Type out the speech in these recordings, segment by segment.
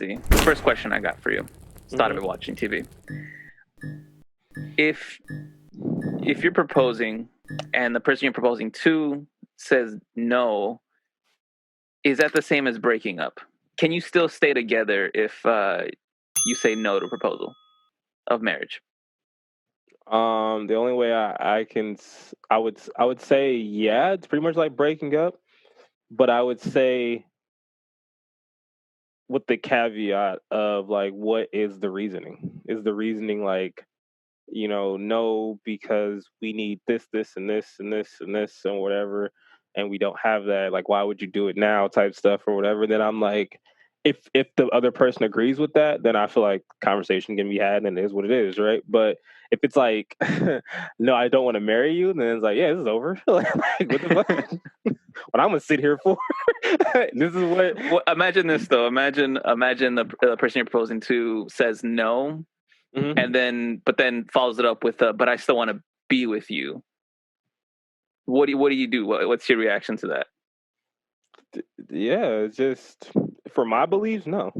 see. The first question I got for you. Started watching TV. If you're proposing and the person you're proposing to says no, is that the same as breaking up? Can you still stay together if you say no to proposal of marriage? The only way I would say yeah, it's pretty much like breaking up, but I would say with the caveat of like what is the reasoning? Is the reasoning like, no, because we need this and this and this and this and whatever, and we don't have that, like why would you do it now type stuff or whatever? Then I'm like, if the other person agrees with that, then I feel like conversation can be had and it is what it is, right? But if it's like no, I don't want to marry you, then it's like, yeah, this is over. Like, what the fuck? What I'm gonna sit here for? This is what. Well, imagine this though. Imagine the person you're proposing to says no, and then follows it up with but I still want to be with you. What do you do? What's your reaction to that? Yeah, it's just for my beliefs, no.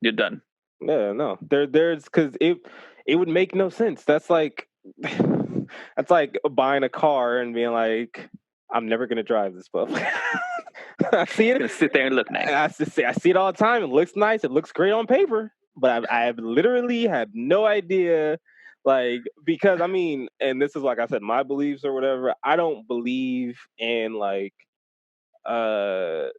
You're done. Yeah, no. There's because it would make no sense. That's like that's like buying a car and being like, I'm never gonna drive this stuff. I see it. Gonna sit there and look nice. I see it all the time. It looks nice. It looks great on paper, but I have literally had no idea. Like, because I mean, and this is like I said, my beliefs or whatever. I don't believe in like I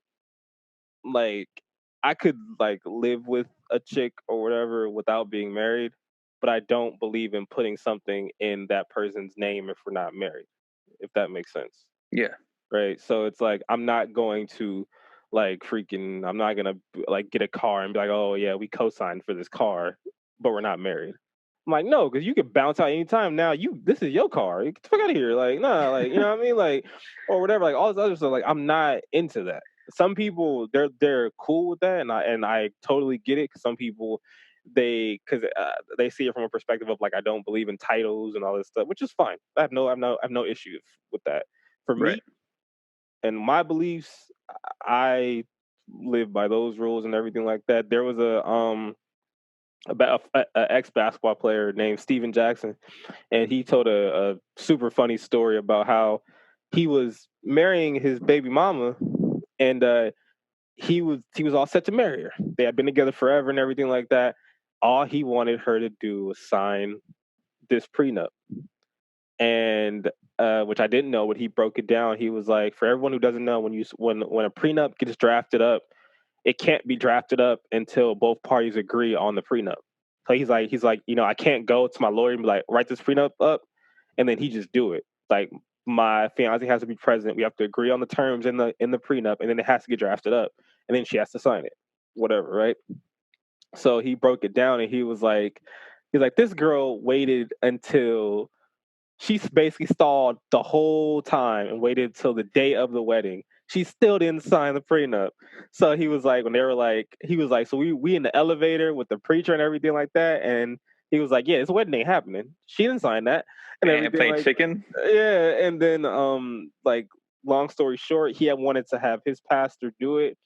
could like live with a chick or whatever without being married, but I don't believe in putting something in that person's name if we're not married, if that makes sense. Yeah. Right. So it's like I'm not going to I'm not gonna like get a car and be like, oh yeah, we co-signed for this car, but we're not married. I'm like, no, because you could bounce out anytime. Now this is your car. Get the fuck out of here. Like, nah, like, you know what I mean? Like, or whatever. Like all this other stuff. Like, I'm not into that. Some people they're cool with that, and I totally get it. Cause some people they see it from a perspective of like I don't believe in titles and all this stuff, which is fine. I have no issue with that. For me and my beliefs, I live by those rules and everything like that. There was a ex basketball player named Steven Jackson, and he told a super funny story about how he was marrying his baby mama, and he was all set to marry her. They had been together forever and everything like that. All he wanted her to do was sign this prenup, and which I didn't know. But he broke it down. He was like, for everyone who doesn't know, when a prenup gets drafted up, it can't be drafted up until both parties agree on the prenup. So he's like, I can't go to my lawyer and be like, write this prenup up, and then he just do it. Like, my fiance has to be present. We have to agree on the terms in the prenup, and then it has to get drafted up, and then she has to sign it, whatever, right? So he broke it down, and he's like, this girl waited until she basically stalled the whole time and waited till the day of the wedding. She still didn't sign the prenup. So he was like, when they were like, he was like, so we in the elevator with the preacher and everything like that, and he was like, yeah, this wedding ain't happening. She didn't sign that. And everything playing like, chicken. Yeah, and then like long story short, he had wanted to have his pastor do it.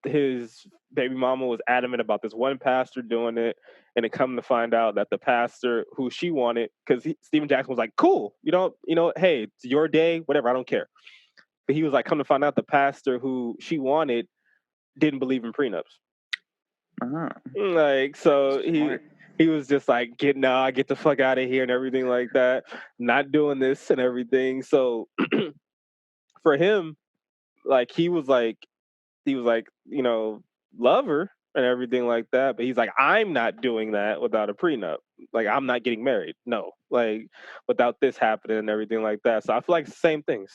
His baby mama was adamant about this one pastor doing it, and it come to find out that the pastor who she wanted, because Steven Jackson was like, cool, hey, it's your day, whatever, I don't care. But he was like, come to find out the pastor who she wanted didn't believe in prenups. Like, so he was just like, get the fuck out of here and everything like that. Not doing this and everything. So for him, like he was like, love her and everything like that. But he's like, I'm not doing that without a prenup. Like, I'm not getting married. No, like without this happening and everything like that. So I feel like same thing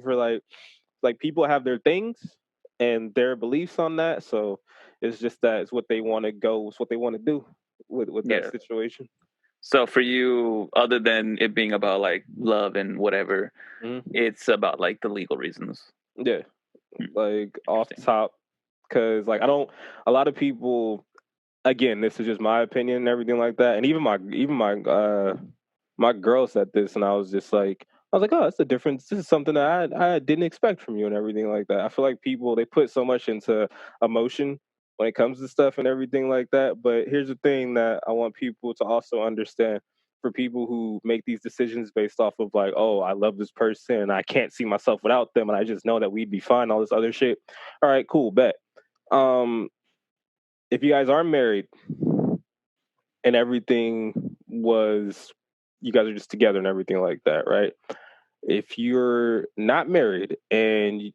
for like people have their things and their beliefs on that. So it's just that it's what they want to go, it's what they want to do with that situation. So for you, other than it being about like love and whatever, it's about like the legal reasons. Yeah. Like off the top, because like a lot of people, again, this is just my opinion and everything like that, and even my girl said this, and I was like, oh, that's a difference. This is something that I didn't expect from you and everything like that. I feel like people, they put so much into emotion when it comes to stuff and everything like that. But here's the thing that I want people to also understand. For people who make these decisions based off of like, oh, I love this person and I can't see myself without them, and I just know that we'd be fine, all this other shit. All right, cool, bet. If you guys are married and everything was, you guys are just together and everything like that, right? If you're not married and you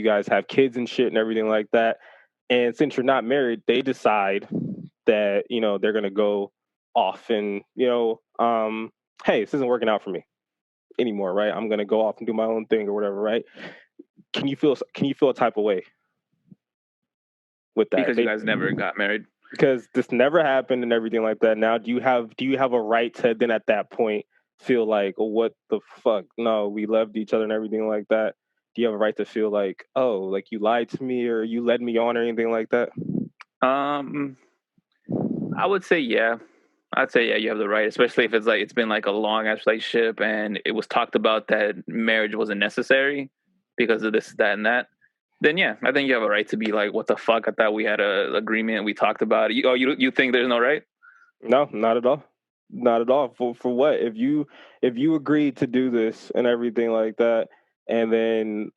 guys have kids and shit and everything like that, and since you're not married, they decide that they're gonna go off and hey, this isn't working out for me anymore, right? I'm gonna go off and do my own thing or whatever, right? Can you feel a type of way with that? Because you guys never got married. Because this never happened and everything like that. Now, do you have a right to then at that point feel like, oh, what the fuck? No, we loved each other and everything like that. Do you have a right to feel like, oh, like you lied to me or you led me on or anything like that? I would say yeah. I'd say yeah, you have the right, especially if it's been like a long ass relationship and it was talked about that marriage wasn't necessary because of this, that, and that. Then yeah, I think you have a right to be like, what the fuck? I thought we had a agreement. We talked about it. You think there's no right? No, not at all. Not at all. For what? If you agreed to do this and everything like that, and then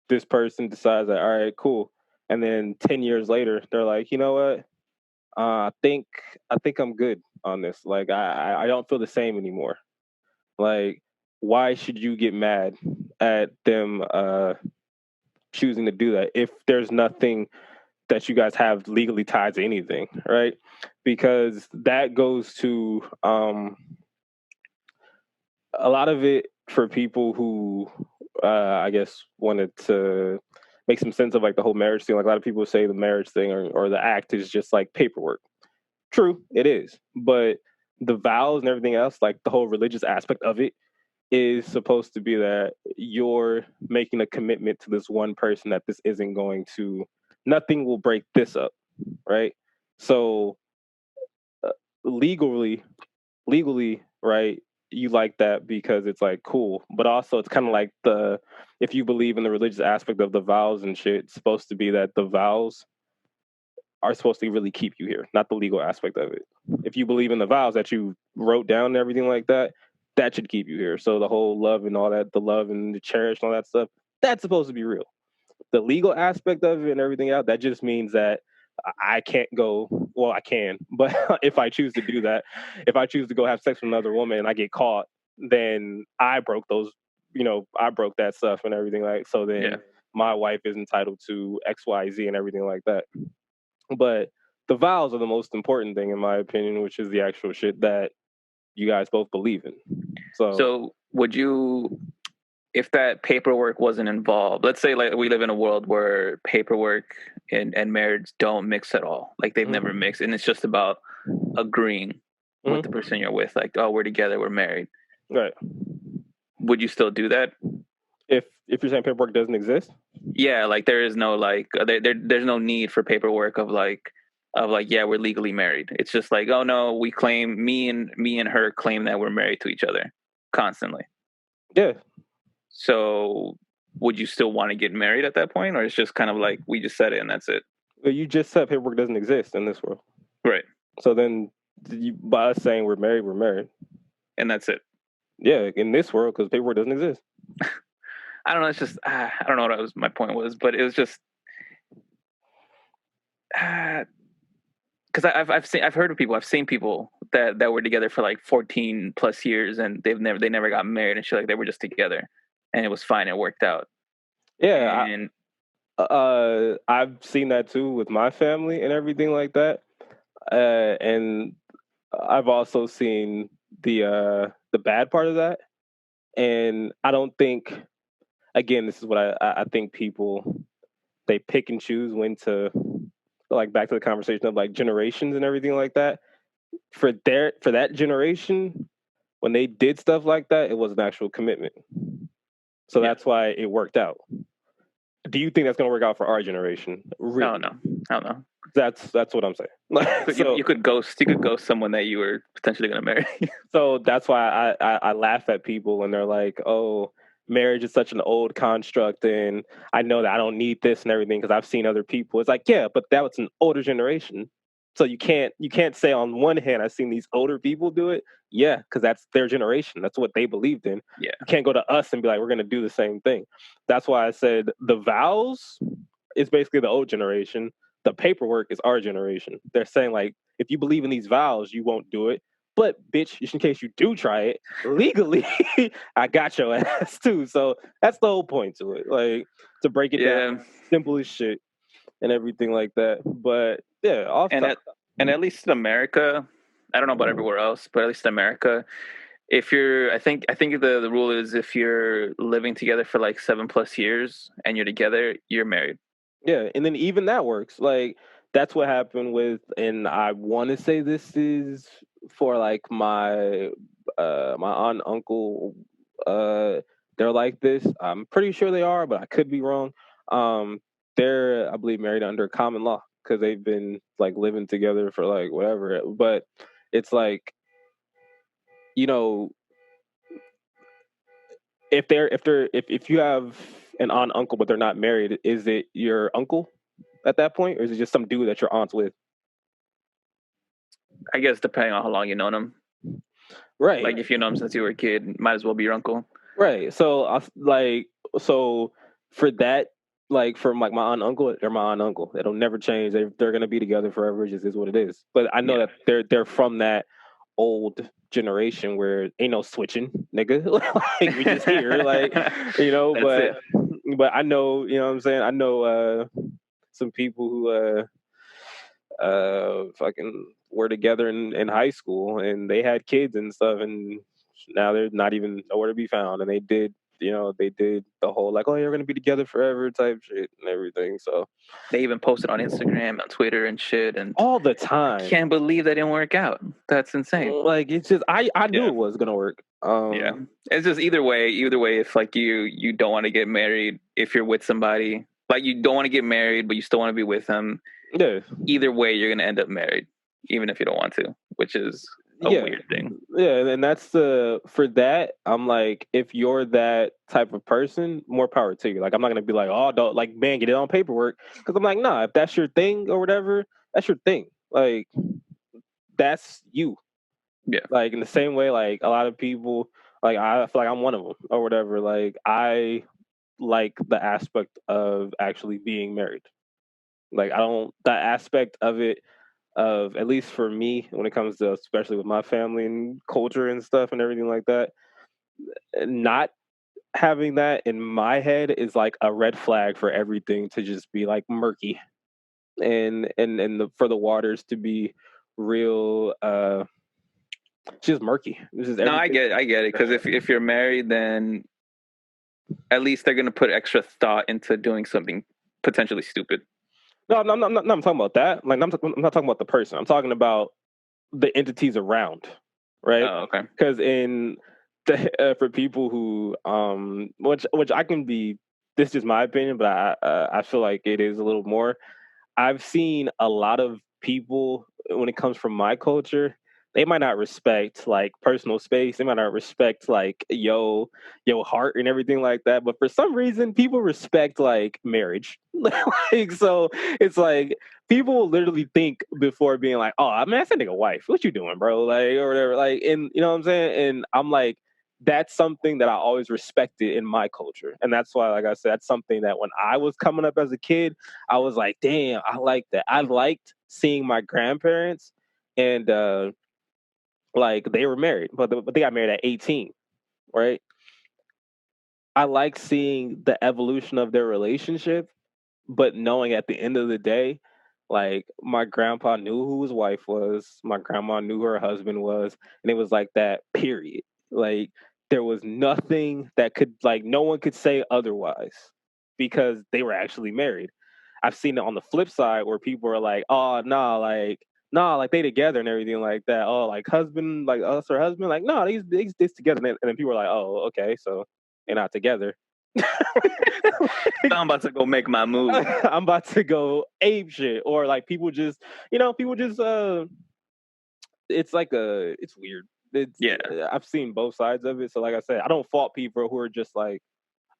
this person decides that, all right, cool, and then 10 years later they're like, you know what? I think I'm good on this. Like I don't feel the same anymore. Like, why should you get mad at them choosing to do that if there's nothing that you guys have legally tied to anything, right? Because that goes to a lot of it for people who I guess wanted to make some sense of like the whole marriage thing. Like a lot of people say the marriage thing or the act is just like paperwork. True, it is. But the vows and everything else, like the whole religious aspect of it, is supposed to be that you're making a commitment to this one person that this isn't going to, nothing will break this up, right? So uh, legally, right? You like that because it's like cool, but also it's kind of like if you believe in the religious aspect of the vows and shit, it's supposed to be that the vows are supposed to really keep you here, not the legal aspect of it. If you believe in the vows that you wrote down and everything like that, that should keep you here. So the whole love and all that, the love and the cherish and all that stuff, that's supposed to be real. The legal aspect of it and everything else, that just means that I can't go. Well, I can, but if I choose to do that, if I choose to go have sex with another woman and I get caught, then I broke those. I broke that stuff and everything like. So then my wife is entitled to X, Y, Z and everything like that. But the vows are the most important thing, in my opinion, which is the actual shit that you guys both believe in. So would you, if that paperwork wasn't involved, let's say like we live in a world where paperwork and marriage don't mix at all, like they've never mixed, and it's just about agreeing with the person you're with, like, oh, we're together, we're married. Right. Would you still do that? If you're saying paperwork doesn't exist? Yeah, like there is no like there's no need for paperwork of like yeah, we're legally married. It's just like, oh no, we claim, me and her claim that we're married to each other constantly. Yeah. So would you still want to get married at that point, or it's just kind of like we just said it and that's it? You just said paperwork doesn't exist in this world. Right. So then by us saying we're married, and that's it. Yeah, in this world, because paperwork doesn't exist. I don't know. It's just I don't know what my point was, but it was just because I've heard of people, I've seen people that were together for like 14 plus years and they never got married and shit, like they were just together and it was fine, it worked out. Yeah, and I've seen that too with my family and everything like that, and I've also seen the bad part of that, and I don't think, again, this is what I think people, they pick and choose when to, like, back to the conversation of like generations and everything like that. For that generation, when they did stuff like that, it was an actual commitment. So that's why it worked out. Do you think that's going to work out for our generation? Really? I don't know. That's what I'm saying. So you could ghost someone that you were potentially going to marry. So that's why I laugh at people when they're like, oh, marriage is such an old construct, and I know that I don't need this and everything because I've seen other people. It's like, yeah, but that was an older generation. So you can't say on one hand I've seen these older people do it. Yeah, because that's their generation. That's what they believed in. Yeah. You can't go to us and be like, we're gonna do the same thing. That's why I said the vows is basically the old generation. The paperwork is our generation. They're saying like, if you believe in these vows, you won't do it. But bitch, just in case you do try it legally, I got your ass too. So that's the whole point to it. Like to break it down, Yeah. simple as shit and everything like that. But yeah, off And top. at least in America, I don't know about everywhere else, but at least in America, if you're, I think the rule is if you're living together for like 7+ years and you're together, you're married. Yeah, and then even that works. Like that's what happened with, and I want to say this is for like my aunt and uncle. Uh, they're like this. I'm pretty sure they are, but I could be wrong. Um, they're I believe married under common law because they've been like living together for like whatever. But it's like you know if you have an aunt uncle but they're not married, is it your uncle at that point, or is it just some dude that your aunt's with? I guess depending on how long you know them. Right, Like if you know them since you were a kid, might as well be your uncle. right. So, so for that, like for like my aunt and uncle, they're my aunt and uncle. It'll never change. They're gonna be together forever. It just is what it is. But I know Yeah, that they're from that old generation where ain't no switching, nigga. Like we just here, like that's it. but I know, you know what I'm saying. I know some people who fucking were together in high school and they had kids and stuff, and now they're not even nowhere to be found, and they did the whole like, oh, you're gonna be together forever type shit and everything. So They even posted on Instagram, on Twitter, and shit. And all the I time, can't believe that didn't work out. That's insane. like it's just I knew Yeah, it was gonna work. yeah. It's just either way. Either way, if like you don't want to get married, if you're with somebody, like you don't want to get married, but you still want to be with them. Yeah, Either way, you're gonna end up married, even if you don't want to, which is a yeah, weird thing. yeah, and that's the for that. I'm like, if you're that type of person, more power to you. Like, I'm not gonna be like, oh, don't like, man, get it on paperwork, because I'm like, nah, if that's your thing or whatever, that's your thing. Like, that's you. Yeah, Like in the same way, like a lot of people, like I feel like I'm one of them or whatever. Like I like the aspect of actually being married. Like I don't that aspect of it of at least for me when it comes to especially with my family and culture and stuff and everything like that. Not having that in my head is like a red flag for everything to just be like murky and for the waters to be real just murky. This is no, everything. I get it. Because if you're married, then at least they're gonna put extra thought into doing something potentially stupid. No, I'm talking about that. Like, I'm not talking about the person. I'm talking about the entities around, right? Oh, okay. Because in for people who, which I can be, this is just my opinion, but I feel like it is a little more. I've seen a lot of people when it comes from my culture, they might not respect like personal space. They might not respect like yo heart and everything like that. But for some reason, people respect like marriage. Like so, it's like people will literally think before being like, "Oh, man, that's a nigga wife. What you doing, bro?" Like or whatever. Like, and you know what I'm saying. And I'm like, that's something that I always respected in my culture, and that's why, like I said, that's something that when I was coming up as a kid, I was like, damn, I like that. I liked seeing my grandparents and like they were married, but they got married at 18, right? I like seeing the evolution of their relationship, but knowing at the end of the day, like my grandpa knew who his wife was, my grandma knew who her husband was, and it was like that, period. Like there was nothing that could like no one could say otherwise because they were actually married. I've seen it on the flip side where people are like, "Oh, nah, like they together and everything like that. Oh, like husband, like us or husband, like no, these together." And then people are like, "Oh, okay, so they're not together." So I'm about to go make my move. I'm about to go ape shit, or like people just it's like it's weird. It's Yeah, I've seen both sides of it, so like I said, I don't fault people who are just like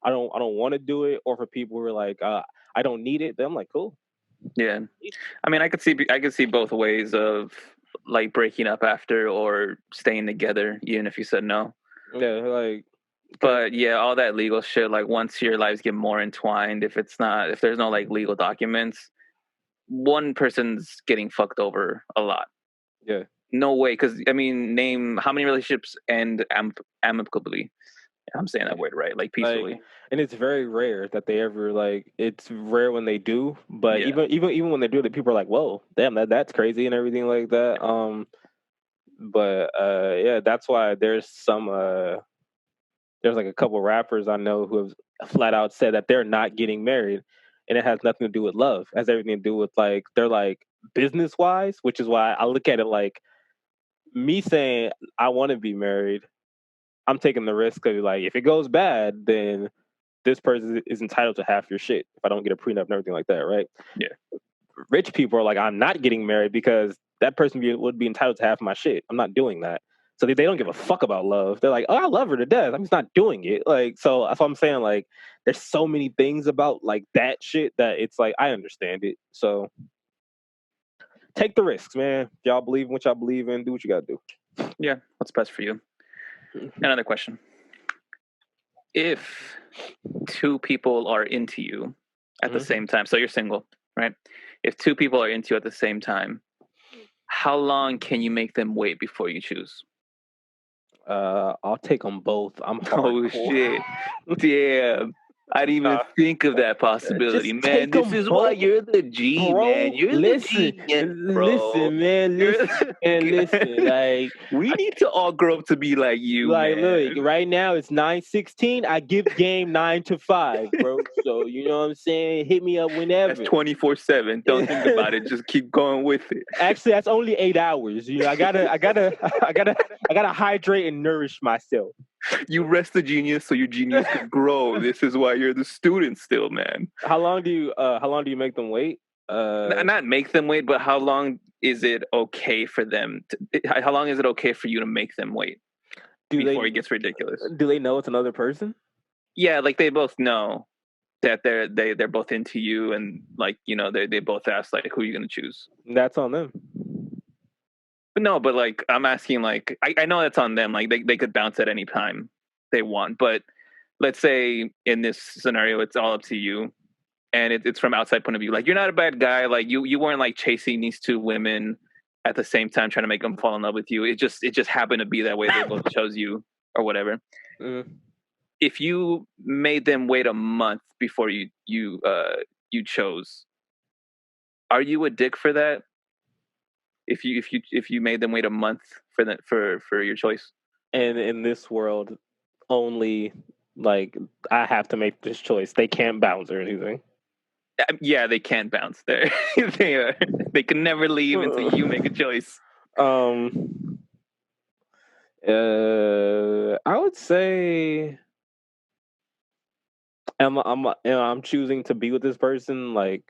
I don't want to do it, or for people who are like, I don't need it, then I'm like, cool. Yeah, I mean, I could see both ways of like breaking up after or staying together, even if you said no. Yeah, like. But yeah, all that legal shit, like once your lives get more entwined, if there's no like legal documents, one person's getting fucked over a lot. Yeah. No way, because I mean, name how many relationships end amicably. I'm saying that word right, like peacefully. Like, and it's very rare that they ever like. It's rare when they do, but Yeah. even when they do, that people are like, "Whoa, damn, that's crazy," and everything like that. But yeah, that's why there's like a couple rappers I know who have flat out said that they're not getting married, and it has nothing to do with love. It has everything to do with like they're like business wise, which is why I look at it like me saying I want to be married. I'm taking the risk of like if it goes bad, then this person is entitled to half your shit if I don't get a prenup and everything like that, right? Yeah. Rich people are like, I'm not getting married because that person would be entitled to half my shit. I'm not doing that. So they don't give a fuck about love. They're like, oh, I love her to death. I'm just not doing it. Like, so that's what I'm saying. Like, there's so many things about like that shit that it's like I understand it. So take the risks, man. If y'all believe in what y'all believe in, do what you gotta do. Yeah, what's best for you? Another question. If two people are into you at the same time, so you're single, right? If two people are into you at the same time, how long can you make them wait before you choose? I'll take them both. I'm Oh hardcore. shit! Damn, I didn't even think of that possibility, Just man. take This them is why both. you're the G, man. Bro, You're the listen, genius, bro. listen, man, You're listen, and listen. Like, we need to all grow up to be like you, look, man. right now it's 9:16. I give game 9 to 5, bro. So you know what I'm saying. Hit me up That's whenever. 24/7. Don't think about it. Just keep going with it. Actually, that's only 8 hours. You know, I gotta hydrate and nourish myself. You rest the genius so your genius could grow. This is why you're the student still, man. How long do you make them wait? Not make them wait, but how long is it okay for them? How long is it okay for you to make them wait before it gets ridiculous? Do they know it's another person? Yeah, like they both know that they're both into you, and like they both ask like who are you gonna choose. That's on them. But no, but like I'm asking, like I know that's on them. Like they could bounce at any time they want, but let's say in this scenario it's all up to you, and it's from outside point of view. Like you're not a bad guy. Like you weren't like chasing these two women at the same time trying to make them fall in love with you. It just happened to be that way. They both chose you or whatever. If you made them wait a month before you chose, are you a dick for that? If you made them wait a month for your choice? And in this world, only like I have to make this choice. They can't bounce or anything. Yeah, they can't bounce. They can never leave until you make a choice. I would say I'm choosing to be with this person. Like,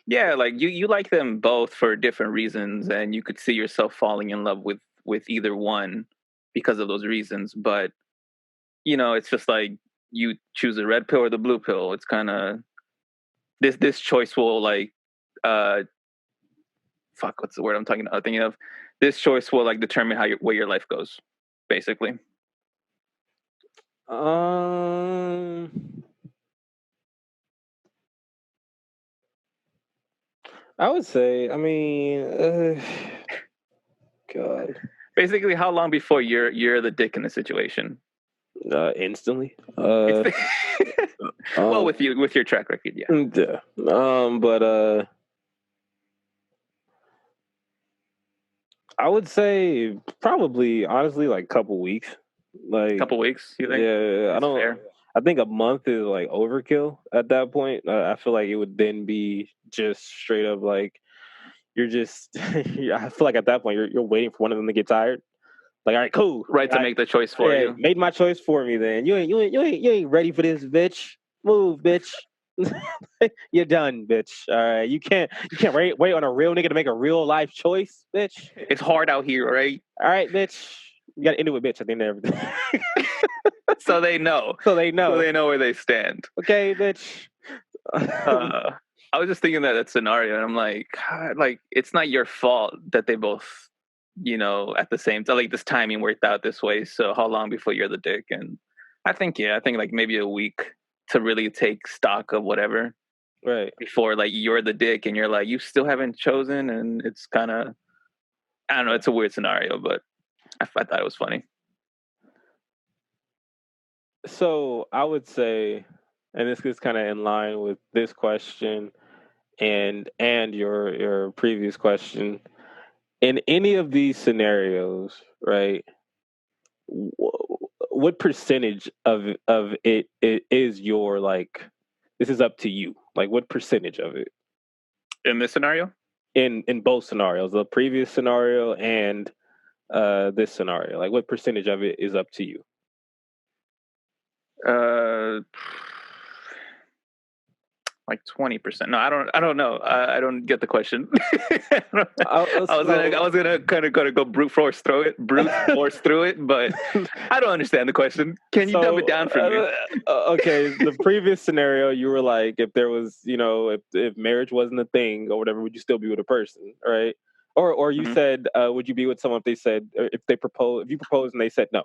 yeah, like you like them both for different reasons, and you could see yourself falling in love with either one because of those reasons. But it's just like you choose the red pill or the blue pill. It's kind of this choice will like fuck, what's the word I'm thinking of? This choice will like determine where your life goes, basically. I would say, I mean, God. Basically, how long before you're the dick in the situation? Instantly. Well, with your track record, yeah. Yeah. But I would say probably honestly like a couple weeks. Like couple weeks, you think? Yeah, I don't. Fair. I think a month is like overkill at that point. I feel like it would then be just straight up like you're just. I feel like at that point you're waiting for one of them to get tired. Like, all right, cool, right, to make the choice for you. Made my choice for me. Then you ain't ready for this, bitch. Move, bitch. You're done, bitch. All right, you can't wait on a real nigga to make a real life choice, bitch. It's hard out here, right? All right, bitch. You got to end it with bitch at the end of everything. So they know. So they know. So they know where they stand. Okay, bitch. I was just thinking that scenario, and I'm like, God, like it's not your fault that they both, at the same time, like this timing worked out this way. So how long before you're the dick? And I think like maybe a week to really take stock of whatever. Right. Before like you're the dick and you're like you still haven't chosen, and it's kind of, I don't know, it's a weird scenario, but I thought it was funny. So I would say, and this is kind of in line with this question and your previous question. In any of these scenarios, right? What percentage of it is your like? This is up to you. Like, what percentage of it In this scenario, in both scenarios, the previous scenario and this scenario? Like, what percentage of it is up to you? like 20%. No, I don't know. I don't get the question. I was gonna kind of go brute force through it, but I don't understand the question. Can you dumb it down for me? Okay, the previous scenario, you were like, if there was, if marriage wasn't a thing or whatever, would you still be with a person, right? Or you said, would you be with someone if they said, if you proposed and they said no?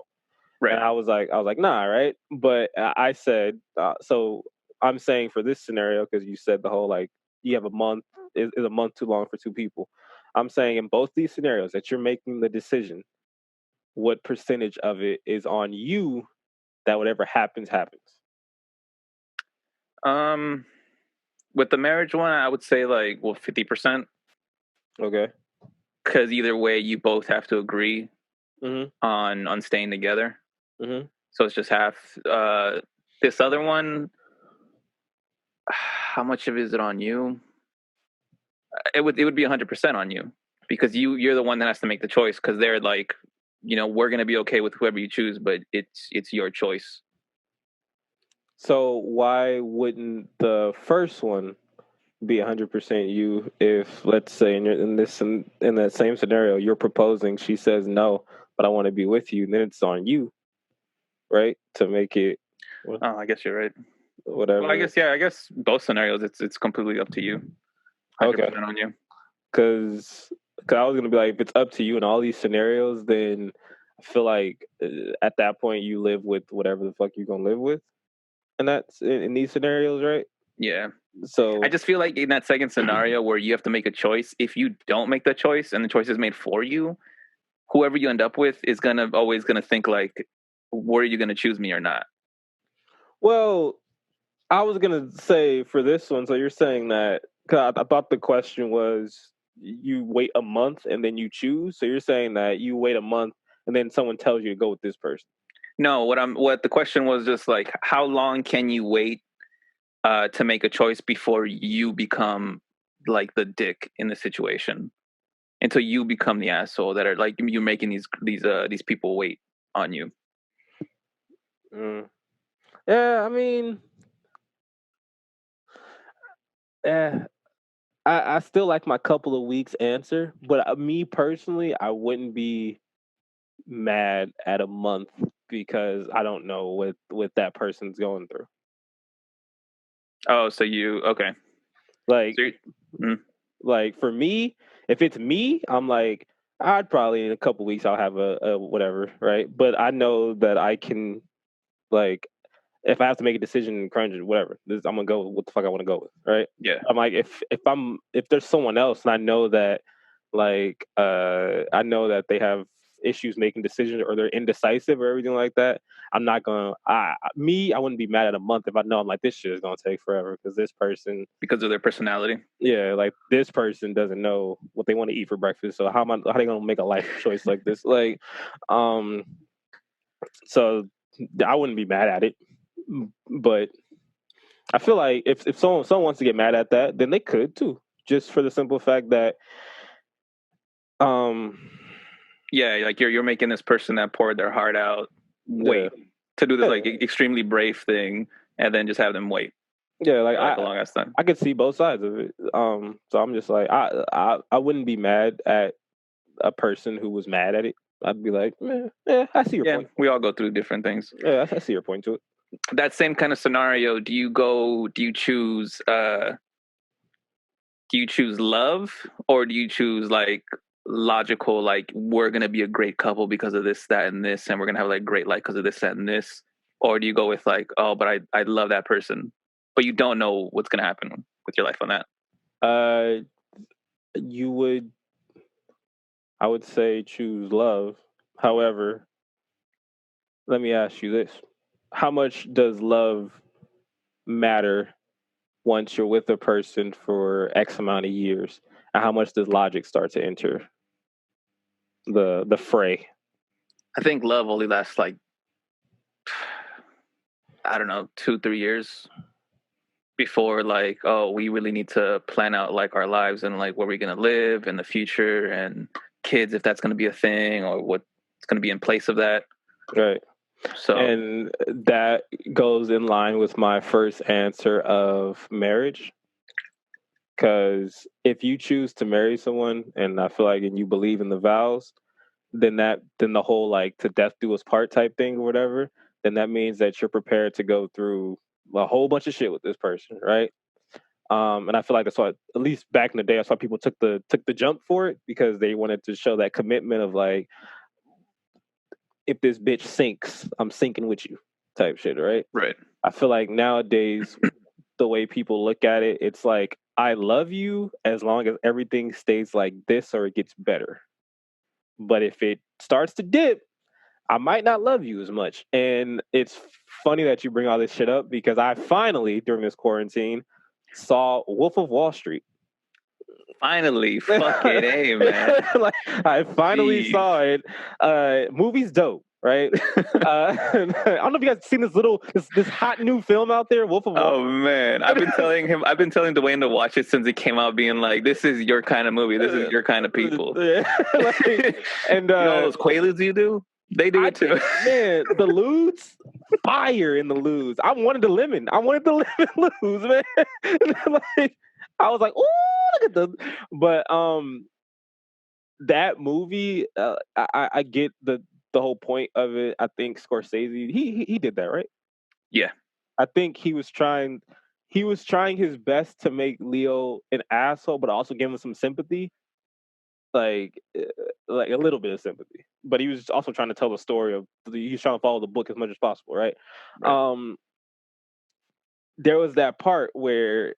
Right. And I was like, nah, right? But I said, so I'm saying for this scenario, because you said the whole like you have a month, is a month too long for two people? I'm saying in both these scenarios that you're making the decision, what percentage of it is on you that whatever happens? With the marriage one, I would say like 50%. Okay. Because either way, you both have to agree Mm-hmm. on staying together. Mm-hmm. So it's just half. This other one, how much of it is it on you? It would be 100% on you, because you're the one that has to make the choice, because they're like, we're gonna be okay with whoever you choose, but it's your choice. So why wouldn't the first one be 100% you if, let's say, in that same scenario, you're proposing, she says no, but I want to be with you, then it's on you, right, to make it. Oh, I guess you're right. Whatever. Well, I guess both scenarios, it's completely up to you. 100% on you. Because I was gonna be like, if it's up to you in all these scenarios, then I feel like at that point you live with whatever the fuck you're gonna live with, and that's in these scenarios, right? Yeah. So I just feel like in that second scenario where you have to make a choice, if you don't make the choice and the choice is made for you, whoever you end up with is always gonna think like, were you gonna choose me or not? Well, I was gonna say for this one, so you're saying that, because I thought the question was you wait a month and then you choose. So you're saying that you wait a month and then someone tells you to go with this person. No, what the question was just like, how long can you wait to make a choice before you become like the dick in the situation, until you become the asshole that are like you're making these people wait on you. Mm. Yeah, I mean, I still like my couple of weeks answer, but me personally, I wouldn't be mad at a month because I don't know what that person's going through. Oh, so you okay? Like, mm. like for me, if it's me, I'm like, I'd probably in a couple weeks I'll have a whatever, right? But I know that I can, like, if I have to make a decision and crunch it, whatever, I'm gonna go with what the fuck I want to go with, right? Yeah. I'm like, if there's someone else and I know that, like, I know that they have issues making decisions or they're indecisive or everything like that, I'm not gonna. I wouldn't be mad at a month if I know I'm like, this shit is gonna take forever because this person, because of their personality. Yeah, like this person doesn't know what they want to eat for breakfast. So how they gonna make a life choice like this? Like, so I wouldn't be mad at it, but I feel like if someone wants to get mad at that, then they could too, just for the simple fact that, yeah, like you're making this person that poured their heart out wait to do this like extremely brave thing, and then just have them wait. Yeah, like a long ass time. I could see both sides of it. So I'm just like, I wouldn't be mad at a person who was mad at it. I'd be like, I see your point. We all go through different things. Yeah, I see your point to it. That same kind of scenario, do you choose love, or do you choose like logical, like we're gonna be a great couple because of this, that, and this, and we're gonna have like great life because of this, that, and this? Or do you go with like, oh, but I love that person, but you don't know what's gonna happen with your life on that? You would, I would say, choose love. However, let me ask you this: how much does love matter once you're with a person for X amount of years, and how much does logic start to enter the fray? I think love only lasts like, I don't know, 2-3 years before like, oh, we really need to plan out like our lives and like where we're gonna live in the future, and kids, if that's gonna be a thing, or what's gonna be in place of that. Right. So, and that goes in line with my first answer of marriage. Because if you choose to marry someone, and I feel like, and you believe in the vows, then the whole like to death do us part type thing or whatever, then that means that you're prepared to go through a whole bunch of shit with this person, right? And I feel like that's why, at least back in the day, that's why people took the jump for it, because they wanted to show that commitment of like, if this bitch sinks, I'm sinking with you, type shit, right? right. I feel like nowadays, the way people look at it, it's like, I love you as long as everything stays like this or it gets better. But if it starts to dip, I might not love you as much. And it's funny that you bring all this shit up, because I finally, during this quarantine, saw Wolf of Wall Street. Finally, fuck it, hey man. Like, I finally Jeez. saw it. Movie's dope, right? I don't know if you guys seen this hot new film out there, Wolf of Wall. Oh man, I've been telling Dwayne to watch it since it came out, being like, "This is your kind of movie. This is your kind of people." Like, and you know all those quaaludes you do? They do it too. Man, the ludes, fire in the ludes. I wanted the lemon ludes, man. Like, I was like, oh, look at the. But that movie, I get the whole point of it. I think Scorsese, he did that, right? Yeah. I think he was trying his best to make Leo an asshole, but also give him some sympathy, like a little bit of sympathy. But he was also trying to tell the story of, he's trying to follow the book as much as possible, right? There was that part where,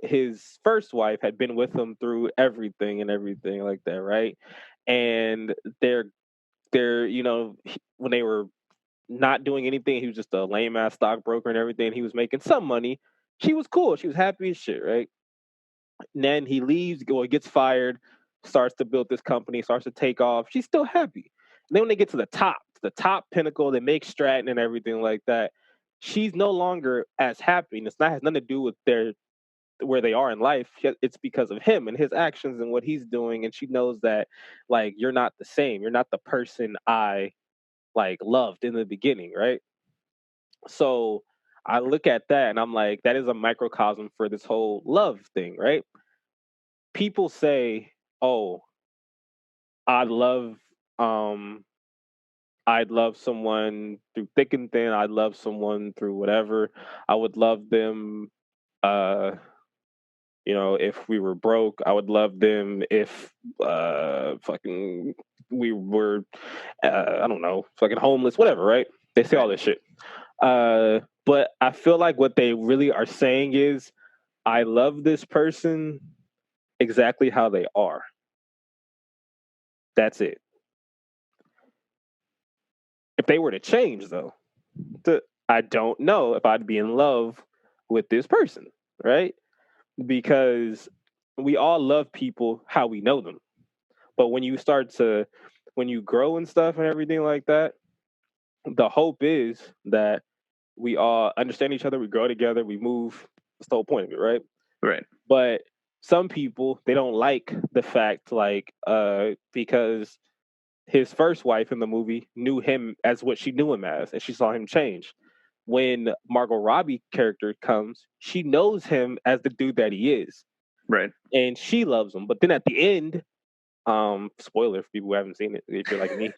his first wife had been with him through everything like that, right? And when they were not doing anything, he was just a lame ass stockbroker and everything. He was making some money. She was cool. She was happy as shit, right? And then he leaves, gets fired, starts to build this company, starts to take off. She's still happy. And then when they get to the top pinnacle, they make Stratton and everything like that. She's no longer as happy. And it's not has nothing to do with where they are in life. It's because of him and his actions and what he's doing. And she knows that, like, you're not the same. You're not the person I like loved in the beginning, right? So I look at that and I'm like, that is a microcosm for this whole love thing, right? People say, "Oh, I love um I'd love someone through thick and thin. I'd love someone through whatever. I would love them uh if we were broke. I would love them if fucking we were I don't know, fucking homeless, whatever, right?" They say all this shit. But I feel like what they really are saying is, I love this person exactly how they are. That's it. If they were to change, though, I don't know if I'd be in love with this person, right? Because we all love people how we know them. But when you grow and stuff and everything like that, the hope is that we all understand each other, we grow together, we move. That's the whole point of it, right? Right. But some people, they don't like the fact, like, because his first wife in the movie knew him as what she knew him as, and she saw him change. When Margot Robbie character comes, she knows him as the dude that he is. Right. And she loves him. But then at the end, Spoiler for people who haven't seen it, if you're like me.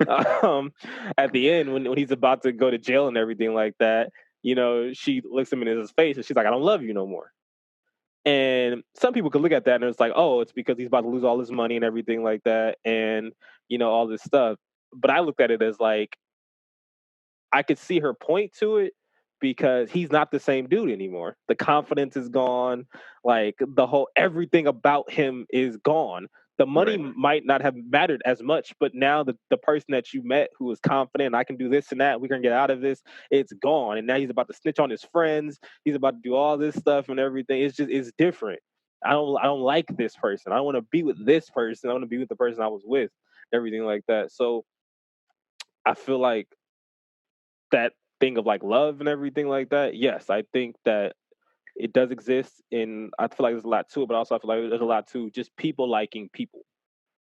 At the end, when he's about to go to jail and everything like that, she looks him in his face and she's like, "I don't love you no more." And some people could look at that and it's like, oh, it's because he's about to lose all his money and everything like that, and all this stuff. But I looked at it as like, I could see her point to it because he's not the same dude anymore. The confidence is gone. Like the whole everything about him is gone. The money Right. might not have mattered as much, but now the person that you met who was confident, I can do this and that, we're gonna get out of this, it's gone. And now he's about to snitch on his friends. He's about to do all this stuff and everything. It's different. I don't like this person. I don't want to be with this person. I want to be with the person I was with, everything like that. So I feel like that thing of like love and everything like that, yes, I think that it does exist. And I feel like there's a lot to it, but also I feel like there's a lot to just people liking people.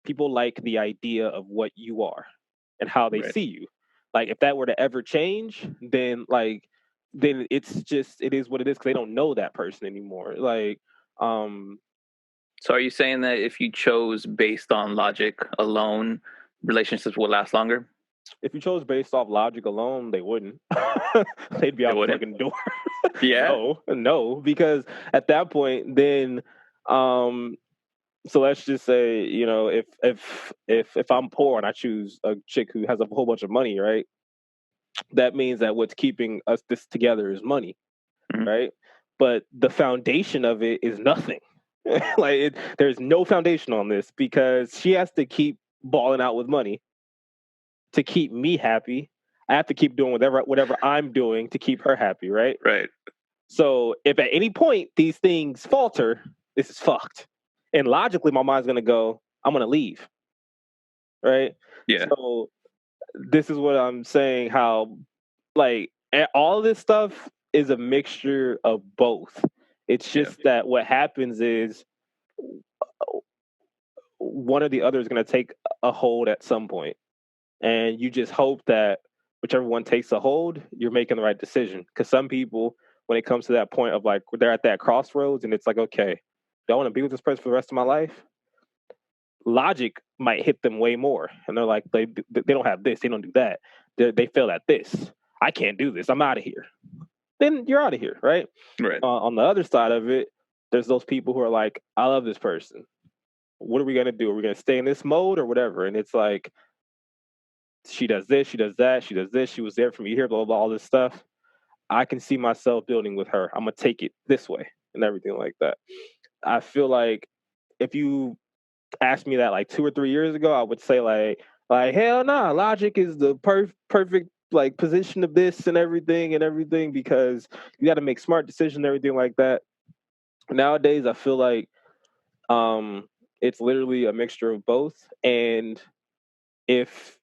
People like the idea of what you are and how they Right. see you. Like if that were to ever change, then it's just, it is what it is because they don't know that person anymore. Like, So are you saying that if you chose based on logic alone, relationships will last longer? if you chose based off logic alone, they wouldn't. They'd be They out the wouldn't. fucking door. Yeah. No, because at that point, then, um, so let's just say, if I'm poor and I choose a chick who has a whole bunch of money, right? That means that what's keeping us this together is money, Mhm. right? But the foundation of it is nothing. There's no foundation on this because she has to keep balling out with money to keep me happy. I have to keep doing whatever I'm doing to keep her happy, right? Right. So if at any point these things falter, this is fucked. And logically, my mind's gonna go, I'm gonna leave, right? Yeah. So this is what I'm saying. How all this stuff is a mixture of both. It's Yeah. just that what happens is one or the other is gonna take a hold at some point, and you just hope that whichever one takes a hold, you're making the right decision. Because some people, when it comes to that point of like they're at that crossroads, and it's like, okay, do I want to be with this person for the rest of my life? Logic might hit them way more, and they're like, they don't have this, they don't do that, they fail at this. I can't do this. I'm out of here. Then you're out of here, right? Right. On the other side of it, there's those people who are like, I love this person. What are we gonna do? Are we gonna stay in this mode or whatever? And it's like, she does this, she does that, she does this, she was there for me here, blah, blah, blah, all this stuff. I can see myself building with her. I'm gonna take it this way and everything like that. I feel like if you asked me that like 2 or 3 years ago, I would say like hell nah, logic is the perfect like position of this and everything because you got to make smart decisions and everything like that. Nowadays, I feel like it's literally a mixture of both, and if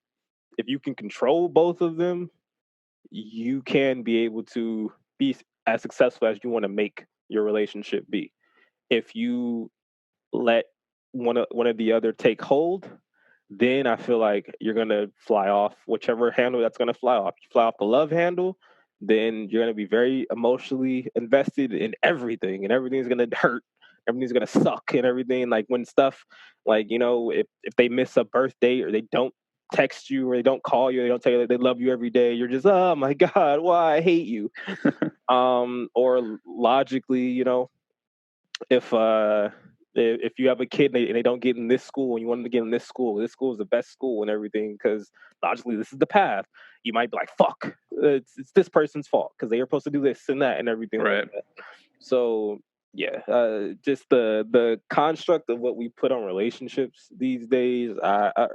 you can control both of them, you can be able to be as successful as you want to make your relationship be. If you let one of the other take hold, then I feel like you're gonna fly off whichever handle that's gonna fly off. You fly off the love handle, then you're gonna be very emotionally invested in everything, and everything's gonna hurt. Everything's gonna suck and everything. Like when stuff, like if they miss a birthday or they don't text you or they don't call you, they don't tell you that they love you every day. You're just, oh my god, why I hate you. Or logically, if if you have a kid and they don't get in this school and you want them to get in this school is the best school and everything because logically this is the path. You might be like, fuck, it's this person's fault because they are supposed to do this and that and everything like Right. that. So yeah, just the construct of what we put on relationships these days, or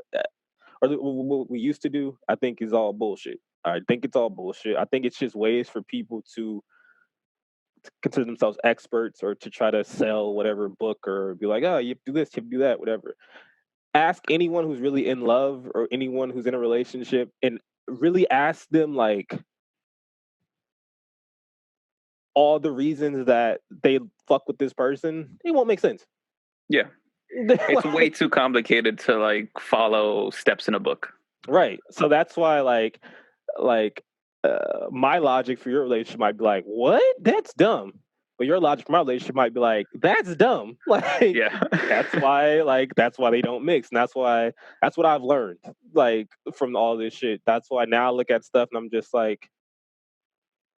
what we used to do, I think is all bullshit. I think it's all bullshit. I think it's just ways for people to consider themselves experts or to try to sell whatever book or be like, oh, you have to do this, you have to do that, whatever. Ask anyone who's really in love or anyone who's in a relationship and really ask them like all the reasons that they fuck with this person. It won't make sense. Yeah. It's way too complicated to like follow steps in a book. Right. So that's why like my logic for your relationship might be like, what? That's dumb. But your logic from my relationship might be like, that's dumb. Like Yeah. that's why they don't mix. And that's what I've learned, like, from all this shit. That's why now I look at stuff and I'm just like,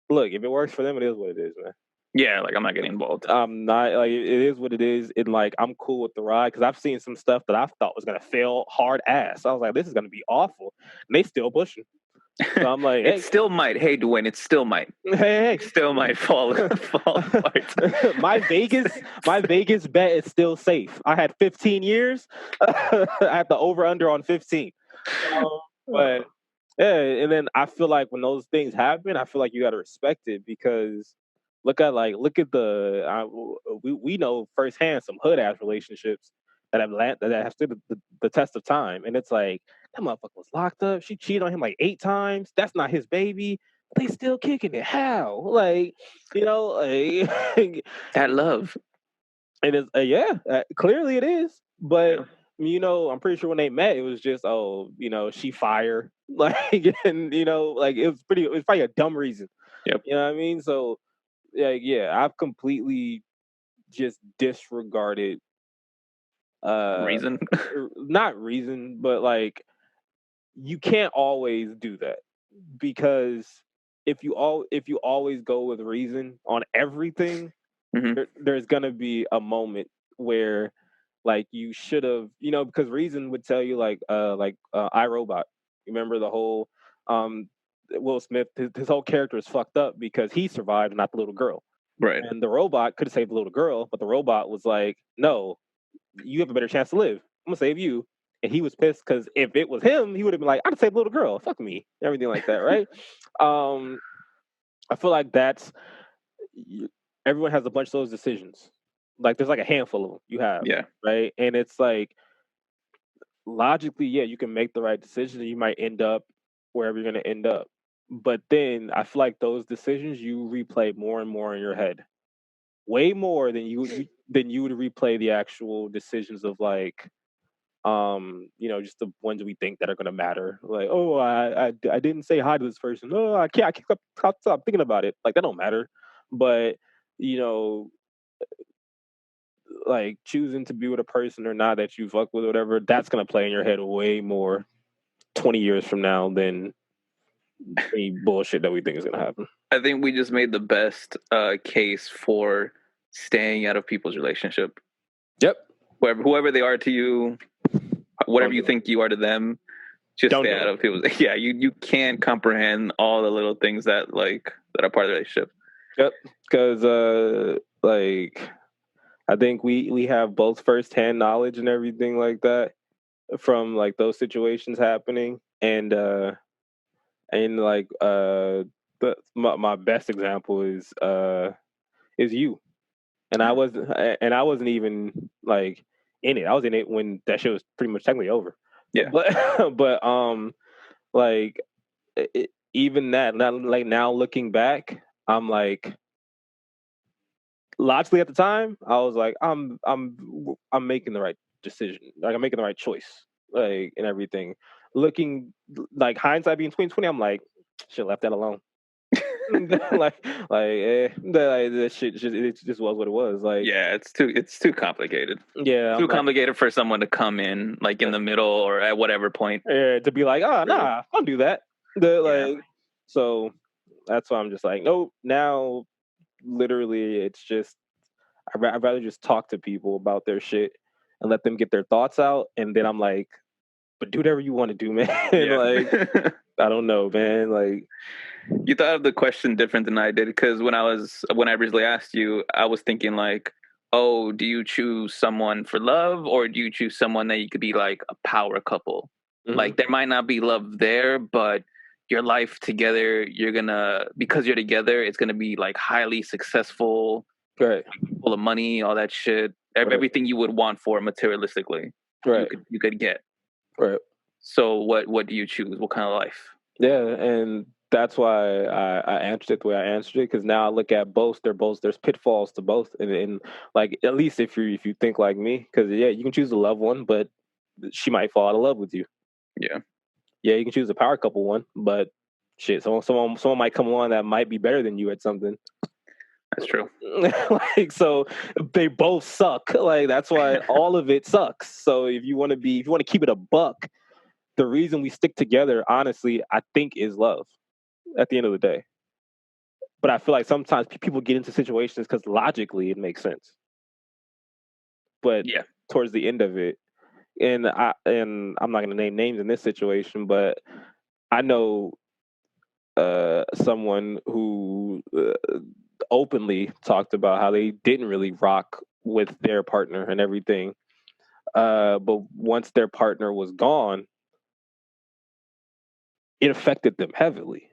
look, if it works for them, it is what it is, man. Yeah, like I'm not getting involved. I'm not like it is what it is, and like I'm cool with the ride because I've seen some stuff that I thought was gonna fail hard ass. I was like, this is gonna be awful, and they still pushing. So I'm like, It hey, still might. Hey, Dwayne, it still might. hey, Still might fall apart. hey. My Vegas bet is still safe. I had 15 years. I had the over under on 15. But yeah, and then I feel like when those things happen, I feel like you got to respect it because look at we know firsthand some hood ass relationships that have stood the test of time, and it's like that motherfucker was locked up. She cheated on him like 8 times. That's not his baby. They still kicking it. How? Like, like That love. it is. Clearly it is. But Yeah. I'm pretty sure when they met, it was just, oh, she fire, like, and like it was probably a dumb reason. Yep. You know what I mean? So yeah, I've completely just disregarded Reason. not reason, but like you can't always do that because if you always go with reason on everything, Hmm. there's gonna be a moment where like you should have, because reason would tell you like iRobot. Remember the whole um Will Smith, his whole character is fucked up because he survived, not the little girl. Right. And the robot could have saved the little girl, but the robot was like, "No, you have a better chance to live. I'm gonna save you." And he was pissed because if it was him, he would have been like, "I'd save the little girl. Fuck me," everything like that, right? um, I feel like everyone has a bunch of those decisions. Like there's like a handful of them you have, Yeah. right? And it's like logically, yeah, you can make the right decision and you might end up wherever you're gonna end up. But then I feel like those decisions you replay more and more in your head, way more than you would replay the actual decisions of like just the ones we think that are going to matter, like, oh, I didn't say hi to this person, oh, I can't stop thinking about it, like that don't matter. But you know like choosing to be with a person or not that you fuck with or whatever, that's going to play in your head way more 20 years from now than any bullshit that we think is going to happen. I think we just made the best case for staying out of people's relationship. Yep. Whoever they are to you, whatever Don't you do it. think you are to them, just Don't stay do out it. of people's. Yeah, you can't comprehend all the little things that are part of the relationship. Yep. Because like I think we have both firsthand knowledge and everything like that from like those situations happening, and like my best example is you. And I wasn't even like in it. I was in it when that shit was pretty much technically over. Yeah. But like even that, not like now looking back, I'm like logically at the time, I was like, I'm making the right decision. Like I'm making the right choice. Like and everything. Looking like hindsight being 2020, I'm like, should have left that alone. That shit it just was what it was. Like Yeah, it's too complicated. yeah, Too I'm like complicated for someone to come in like in the middle or at whatever point. to be like, oh Really. nah, don't do that. The Yeah. like so that's why I'm just like, nope. Now literally it's just I'd rather just talk to people about their shit and let them get their thoughts out, and then I'm like, but do whatever you want to do, man. Yeah. Like I don't know, man. Like You thought of the question different than I did because when I originally asked you, I was thinking like, oh, do you choose someone for love or do you choose someone that you could be like a power couple? Like there might not be love there, but your life together, because you're together, it's gonna be like highly successful, right, full of money, all that shit, right, everything you would want for materialistically, right, you could get. right. So what do you choose? What kind of life? Yeah, and that's why I answered it the way I answered it because now I look at both. There's pitfalls to both, and like at least if you think like me, because yeah, you can choose the love one, but she might fall out of love with you. Yeah. Yeah, you can choose the power couple one, but shit, someone might come along that might be better than you at something. That's true. Like, so they both suck. Like, that's why all of it sucks. So if you want to keep it a buck, the reason we stick together, honestly, I think is love at the end of the day. But I feel like sometimes people get into situations because logically it makes sense. But Yeah. towards the end of it, and I'm not going to name names in this situation, but I know someone who openly talked about how they didn't really rock with their partner and everything. But once their partner was gone, it affected them heavily.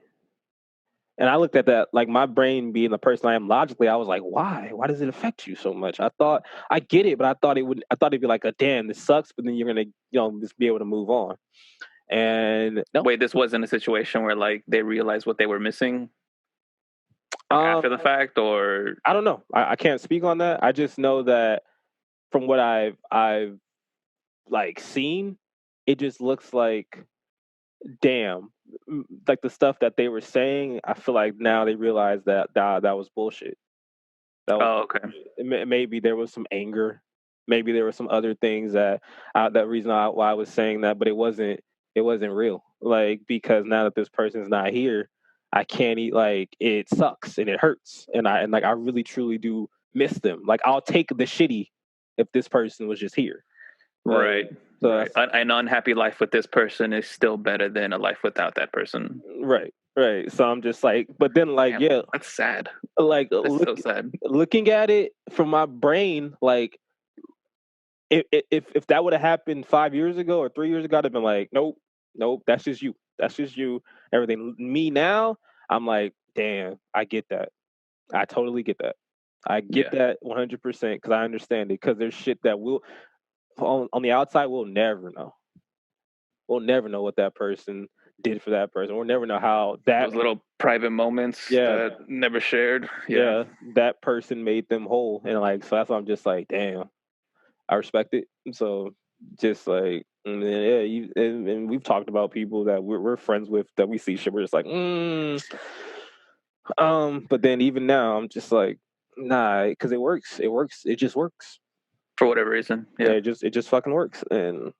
And I looked at that, like my brain being the person I am logically, I was like, why? Why does it affect you so much? I thought I get it, but I thought it'd be like a damn, this sucks, but then you're gonna, just be able to move on. And no. Wait, this wasn't a situation where like they realized what they were missing after the fact, or I don't know. I can't speak on that. I just know that from what I've like seen, it just looks like, damn, like the stuff that they were saying. I feel like now they realize that that was bullshit. okay. Maybe there was some anger. Maybe there were some other things that why I was saying that, but it wasn't real. Like, because now that this person's not here, I can't eat. Like, it sucks and it hurts, and I really truly do miss them. Like, I'll take the shitty if this person was just here. Right. So right. An unhappy life with this person is still better than a life without that person. Right. So I'm just like, but then like, damn, that's sad. Like, that's so sad. Looking at it from my brain, like, if that would have happened 5 years ago or 3 years ago, I'd have been like, nope, that's just you. Everything. Me now, I'm like, damn, I get that. I totally get that. I get that 100% because I understand it. Because there's shit that on the outside we'll never know. We'll never know what that person did for that person. We'll never know how those little private moments that never shared. Yeah, that person made them whole, and like, so that's why I'm just like, damn, I respect it. So just like, and we've talked about people that we're friends with that we see shit. We're just like, but then even now, I'm just like, nah, because it works. It just works for whatever reason. Yeah, it just fucking works. And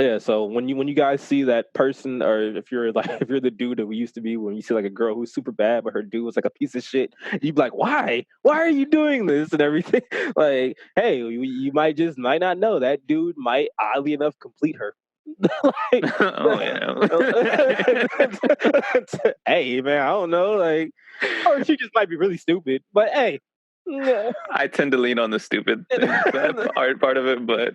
yeah, so when you guys see that person, or if you're the dude that we used to be, when you see like a girl who's super bad but her dude was like a piece of shit, you'd be like, why are you doing this and everything? Like, hey, you might not know that dude might oddly enough complete her. Hey man, I don't know, like, or she just might be really stupid, but hey. I tend to lean on the stupid thing, that part of it, but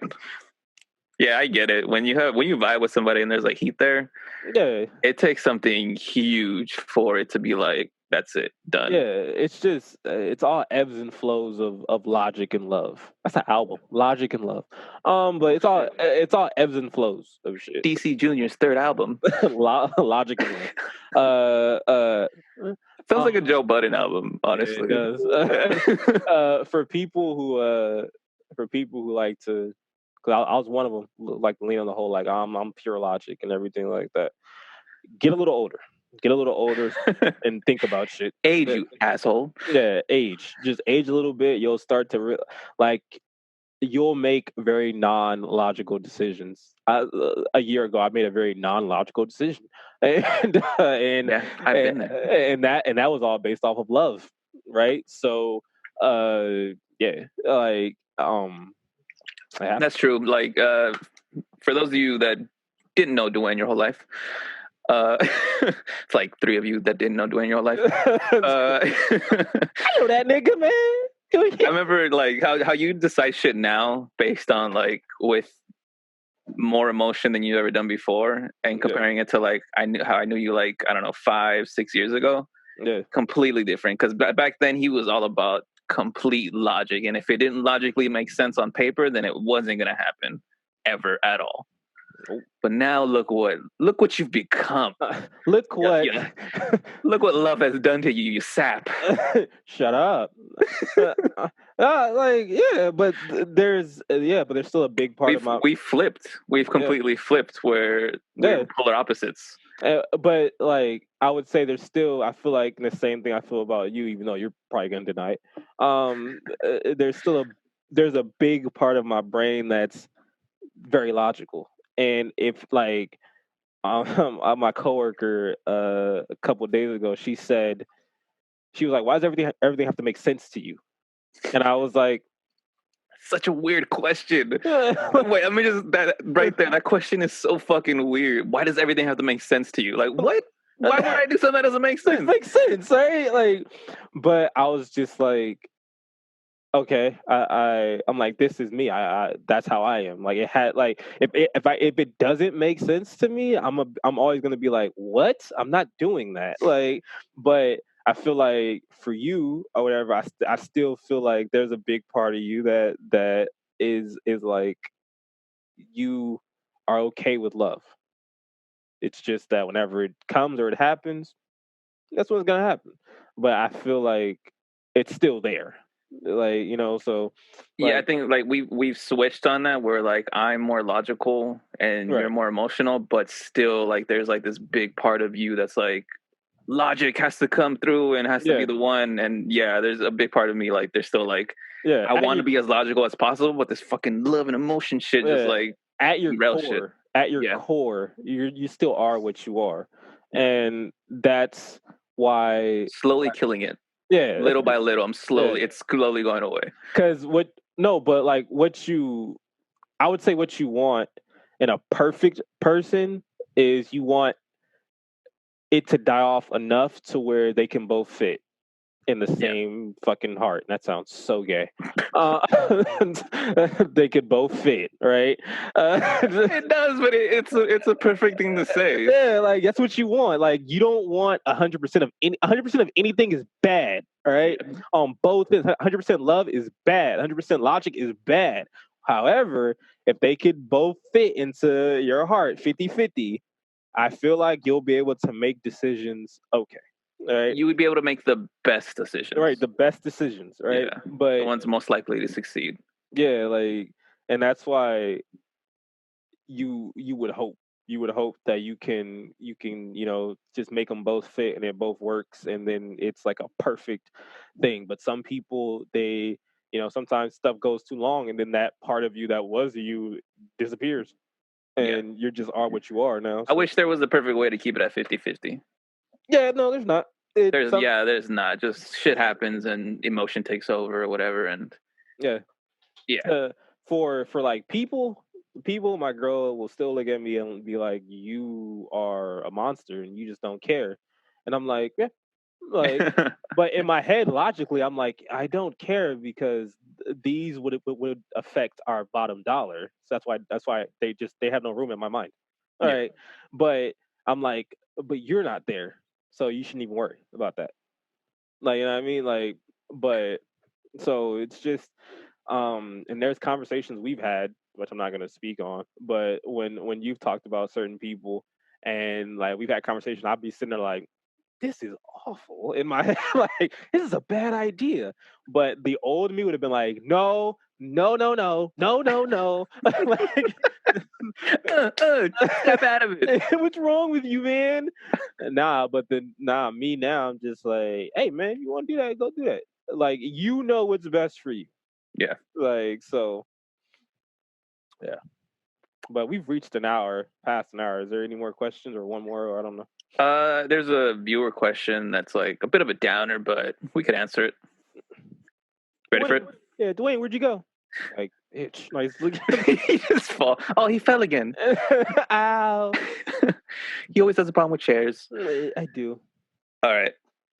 yeah, I get it. When you vibe with somebody and there's like heat there, it takes something huge for it to be like, that's it, done. Yeah, it's just it's all ebbs and flows of logic and love. That's an album, Logic and Love. But it's all ebbs and flows of shit. DC Junior's third album, Logic and Love. Sounds like a Joe Budden album, honestly. It does. For people who like to, because I was one of them, like lean on the whole, like I'm pure logic and everything like that. Get a little older and think about shit. Age, you asshole. Yeah, age. Just age a little bit. You'll start to you'll make very non-logical decisions. A year ago, I made a very non-logical decision, and yeah, I've been there. And that was all based off of love, right? So, yeah, like, that's true. Like, for those of you that didn't know Dwayne your whole life, it's like 3 of you that didn't know Dwayne your whole life. I know that nigga, man. I remember like how you decide shit now based on like with more emotion than you've ever done before, and comparing it to like I knew you like, I don't know, 5-6 years ago. Yeah, completely different. Because back then he was all about complete logic, and if it didn't logically make sense on paper, then it wasn't gonna happen ever at all. But now look what you've become. Look what look what love has done to you, you sap. Shut up. Like, yeah, but there's still a big part of my. We flipped. We've completely flipped where we're polar opposites. But like I would say there's still I feel like the same thing I feel about you, even though you're probably gonna deny it. There's a big part of my brain that's very logical, and if like my coworker a couple of days ago, she was like, "Why does everything have to make sense to you?" And I was like, Such a weird question. Wait, I mean, just that right there. That question is so fucking weird. Why does everything have to make sense to you? Like, what? Why would I do something that doesn't make It sense? makes sense, right? Like, but I was just like, okay, I'm like, this is me. I that's how I am. Like, it had like, if it doesn't make sense to me, I'm always gonna be like, what? I'm not doing that. Like, but I feel like for you or whatever, I still feel like there's a big part of you that is like you are okay with love. It's just that whenever it comes or it happens, that's what's gonna happen. But I feel like it's still there. Like, so Yeah, I like think like we've switched on that where like I'm more logical and you're right. more emotional, but still like there's like this big part of you that's like logic has to come through and has to be Yeah. the one. And yeah, there's a big part of me like there's still like Yeah. I want to be as logical as possible, but this fucking love and emotion shit just Yeah. like At your derail shit. core, at your Yeah, core, you still are what you are. And that's why slowly killing it yeah. little by little. Yeah. It's slowly going away. Cuz but like I would say what you want in a perfect person is you want it to die off enough to where they can both fit in the Yeah, same fucking heart. That sounds so gay. Uh, they could both fit, right? it does, but it's a perfect thing to say. Yeah, like that's what you want. Like you don't want 100% of 100% of anything is bad. All right. Yeah. Both 100% love is bad. 100% logic is bad. However, if they could both fit into your heart 50-50, I feel like you'll be able to make decisions okay. All right. You would be able to make the best Right, decisions. the best decisions, right? Yeah, the But ones most likely to succeed. yeah, like, and that's why you would hope that you can just make them both fit and it both works, and then it's like a perfect thing. But some people sometimes stuff goes too long, and then that part of you that was you disappears, Yeah. and you just are what you are now. I So wish there was a perfect way to keep it at 50-50. yeah, no, there's not. There's not. Just shit happens and emotion takes over or whatever. And Yeah. yeah, For like people, my girl will still look at me and be like, "You are a monster, and you just don't care." And I'm like, "Yeah." Like, but in my head, logically, I'm like, I don't care because these would affect our bottom dollar. So that's why they have no room in my mind. All yeah. right, but I'm like, but you're not there, so you shouldn't even worry about that. Like, you know what I mean? Like, but so it's just and there's conversations we've had which I'm not going to speak on, but when you've talked about certain people and like we've had conversations, I'll be sitting there like, this is awful in my head. Like, this is a bad idea. But the old me would have been like, no, no, no, no, no, no, no. Like, Step out of it. what's wrong with you, man? Me now, I'm just like, hey, man, you want to do that? Go do that. Like, you know what's best for you. Yeah. Like, so, yeah. But we've reached past an hour. Is there any more questions or one more? Or I don't know. There's a viewer question that's like a bit of a downer, but we could answer it. Ready for it? Yeah, Dwayne, where'd you go? Like, itch. Nice. Look. He just fall. Oh, he fell again. Ow. He always has a problem with chairs. I do. All right.